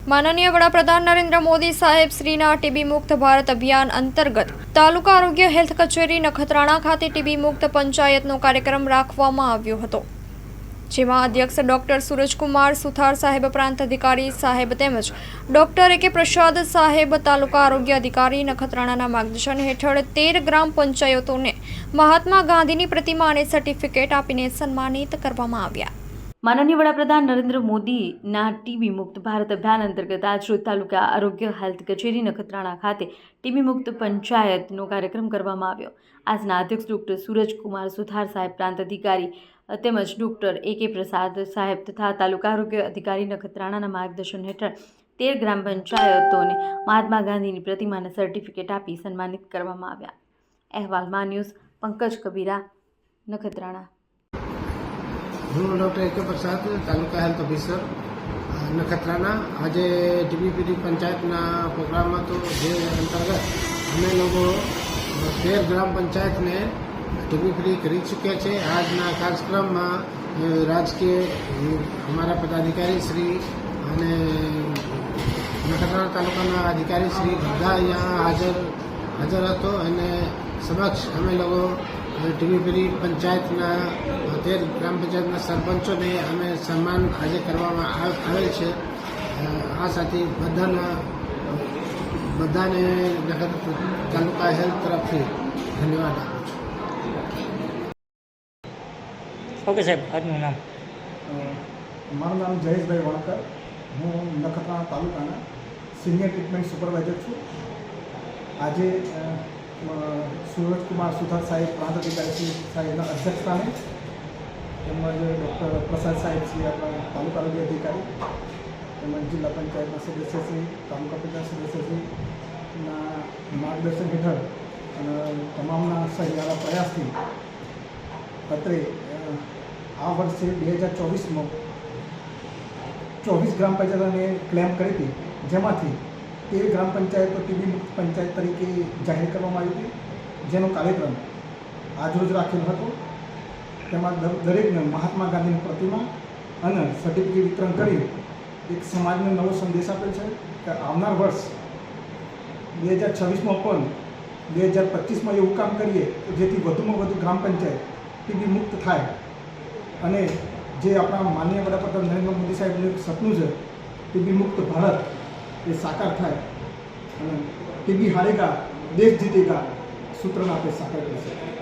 માનનીય વડાપ્રધાન નરેન્દ્ર મોદી સાહેબ શ્રીના ટીબી મુક્ત ભારત અભિયાન અંતર્ગત તાલુકા આરોગ્ય હેલ્થ કચેરી નખત્રાણા ખાતે ટીબી મુક્ત પંચાયતનો કાર્યક્રમ રાખવામાં આવ્યો હતો, જેમાં અધ્યક્ષ ડોક્ટર સૂરજકુમાર સુથાર સાહેબ, પ્રાંત અધિકારી સાહેબ તેમજ ડોક્ટર એ.કે. પ્રસાદ સાહેબ, તાલુકા આરોગ્ય અધિકારી નખત્રાણાના માર્ગદર્શન હેઠળ 13 ગ્રામ પંચાયતોને મહાત્મા ગાંધીની પ્રતિમા અને સર્ટિફિકેટ આપીને સન્માનિત કરવામાં આવ્યા। માનનીય વડાપ્રધાન નરેન્દ્ર મોદીના ટીબી મુક્ત ભારત અભિયાન અંતર્ગત આજરોજ તાલુકા આરોગ્ય હેલ્થ કચેરી નખત્રાણા ખાતે ટીબી મુક્ત પંચાયતનો કાર્યક્રમ કરવામાં આવ્યો। આજના અધ્યક્ષ ડોક્ટર સૂરજકુમાર સુથાર સાહેબ, પ્રાંત અધિકારી તેમજ ડોક્ટર એ.કે. પ્રસાદ સાહેબ તથા તાલુકા આરોગ્ય અધિકારી નખત્રાણાના માર્ગદર્શન હેઠળ 13 ગ્રામ પંચાયતોને મહાત્મા ગાંધીની પ્રતિમાના સર્ટિફિકેટ આપી સન્માનિત કરવામાં આવ્યા। અહેવાલ મા ન્યૂઝ, પંકજ કબીરા, નખત્રાણા। હું ડૉક્ટર એ.કે. પ્રસાદ, તાલુકા હેલ્થ ઓફિસર નખત્રાણા। આજે ટીબી પંચાયતના પ્રોગ્રામ હતો, જે અંતર્ગત અમે લોકો 13 ગ્રામ પંચાયતને ટીબી ફ્રી કરી ચૂક્યા છે। આજના કાર્યક્રમમાં રાજકીય અમારા પદાધિકારી શ્રી અને નખત્રાણા તાલુકાના અધિકારી શ્રી બધા અહીંયા હાજર હતો અને સમક્ષ અમે લોકો ટીબી ફ્રી પંચાયતના 13 ગ્રામ પંચાયતના સરપંચોને અમે સન્માન આજે કરવામાં આવેલ છે। આ સાથે બધાને તાલુકા હેલ્થ તરફથી ધન્યવાદ આપું છું। ઓકે સાહેબ, આજનું નામ? મારું નામ જયેશભાઈ વણકર, હું નખત્રાણા તાલુકાના સિનિયર ટ્રીટમેન્ટ સુપરવાઇઝર છું। આજે સૂરજકુમાર સુથાર સાહેબ, પ્રાંત અધિકારી સાહેબના અધ્યક્ષસ્થાને તેમજ ડૉક્ટર પ્રસાદ સાહેબ શ્રી આપણા તાલુકા આરોગ્ય અધિકારી તેમજ જિલ્લા પંચાયતના સદસ્યશ્રી, તાલુકા પંચાયત સદસ્યશ્રીના માર્ગદર્શન હેઠળ અને તમામના સહિયારા પ્રયાસથી અત્રે આ વર્ષે 2024માં 24 ગ્રામ પંચાયતોને ક્લેમ કરી હતી, જેમાંથી 13 ગ્રામ પંચાયતો ટીબી મુક્ત પંચાયત તરીકે જાહેર કરવામાં આવી હતી, જેનો કાર્યક્રમ આજરોજ રાખેલો હતો। તેમાં દરેકને મહાત્મા ગાંધીની પ્રતિમા અને સર્ટિફિકેટ વિતરણ કરી એક સમાજને નવો સંદેશ આપેલ છે કે આવનાર વર્ષ 2026માં પણ 2025માં એવું કામ કરીએ કે જેથી વધુમાં વધુ ગ્રામ પંચાયત ટીબી મુક્ત થાય અને જે આપણા માનનીય વડાપ્રધાન નરેન્દ્ર મોદી સાહેબનું સપનું છે ટીબી મુક્ત ભારત એ સાકાર થાય અને ટીબી હારેગા દેશ જીતેગા સૂત્રને આપણે સાકાર કરી શકીએ।